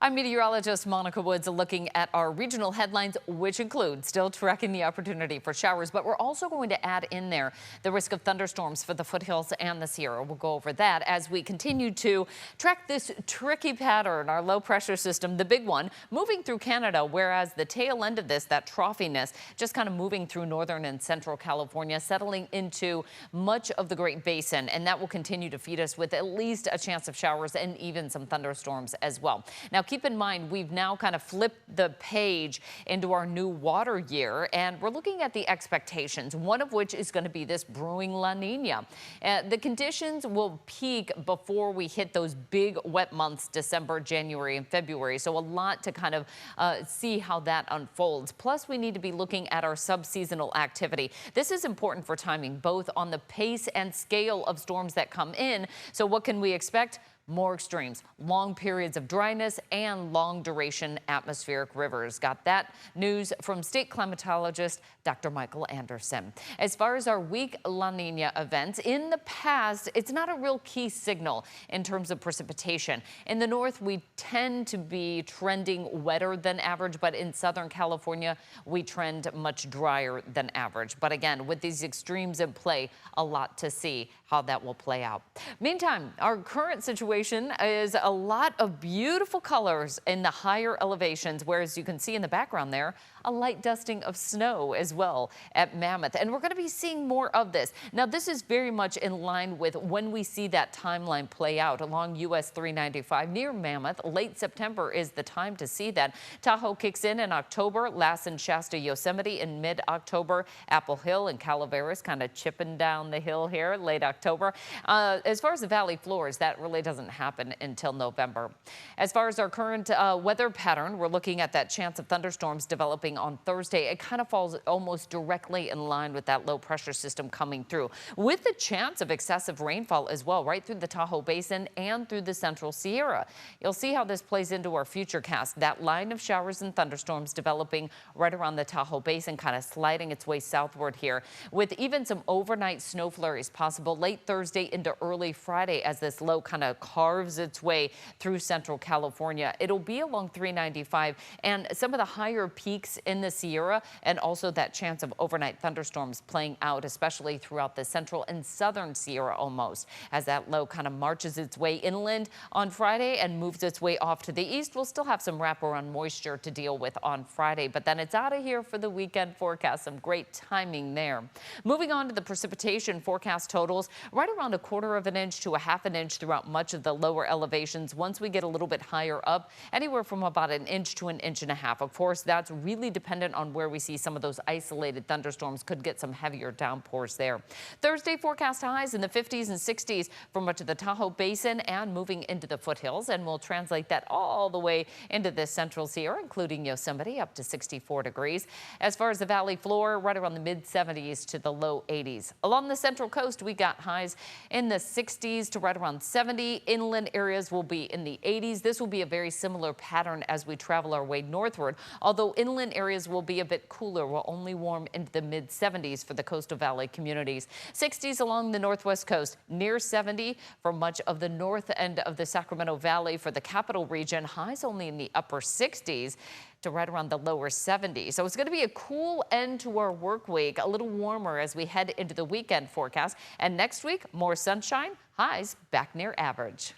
I'm meteorologist Monica Woods looking at our regional headlines, which include still tracking the opportunity for showers, but we're also going to add in there the risk of thunderstorms for the foothills and the Sierra. We'll go over that as we continue to track this tricky pattern, our low pressure system, the big one, moving through Canada, whereas the tail end of this, that troughiness, just kind of moving through northern and central California, settling into much of the Great Basin, and that will continue to feed us with at least a chance of showers and even some thunderstorms as well. Now, keep in mind, we've now kind of flipped the page into our new water year, and we're looking at the expectations, one of which is going to be this brewing La Nina. The conditions will peak before we hit those big wet months, December, January, and February. So a lot to kind of see how that unfolds. Plus, we need to be looking at our subseasonal activity. This is important for timing, both on the pace and scale of storms that come in. So what can we expect? More extremes, long periods of dryness, and long duration atmospheric rivers. Got that news from state climatologist Dr. Michael Anderson. As far as our weak La Nina events, in the past, it's not a real key signal in terms of precipitation. In the north, we tend to be trending wetter than average, but in Southern California, we trend much drier than average. But again, with these extremes in play, a lot to see how that will play out. Meantime, our current situation is a lot of beautiful colors in the higher elevations, whereas you can see in the background there, a light dusting of snow as well at Mammoth. And we're going to be seeing more of this. Now, this is very much in line with when we see that timeline play out along US 395 near Mammoth. Late September is the time to see that. Tahoe kicks in October, Lassen, Shasta, Yosemite in mid-October, Apple Hill and Calaveras kind of chipping down the hill here late October. As far as the valley floors, that really doesn't happen until November. As far as our current weather pattern, we're looking at that chance of thunderstorms developing on Thursday. It kind of falls almost directly in line with that low pressure system coming through, with the chance of excessive rainfall as well, right through the Tahoe Basin and through the central Sierra. You'll see how this plays into our future cast. That line of showers and thunderstorms developing right around the Tahoe Basin, kind of sliding its way southward here, with even some overnight snow flurries possible late Thursday into early Friday as this low kind of carves its way through central California. It'll be along 395 and some of the higher peaks in the Sierra, and also that chance of overnight thunderstorms playing out, especially throughout the central and southern Sierra almost. As that low kind of marches its way inland on Friday and moves its way off to the east, we'll still have some wraparound moisture to deal with on Friday, but then it's out of here for the weekend forecast. Some great timing there. Moving on to the precipitation forecast totals, right around 1/4 of an inch to 1/2 an inch throughout much of the lower elevations. Once we get a little bit higher up, anywhere from about 1 inch to 1.5 inches. Of course, that's really dependent on where we see some of those isolated thunderstorms. Could get some heavier downpours there. Thursday forecast highs in the 50s and 60s for much of the Tahoe Basin and moving into the foothills, and we'll translate that all the way into the central Sierra, including Yosemite, up to 64 degrees. As far as the valley floor, right around the mid-70s to the low 80s. Along the central coast, we got highs in the 60s to right around 70. Inland areas will be in the 80s. This will be a very similar pattern as we travel our way northward, although inland areas will be a bit cooler. Will only warm into the mid-70s for the coastal valley communities. 60s along the northwest coast, near 70 for much of the north end of the Sacramento Valley. For the capital region, highs only in the upper 60s to right around the lower 70s. So it's going to be a cool end to our work week, a little warmer as we head into the weekend forecast. And next week, more sunshine, highs back near average.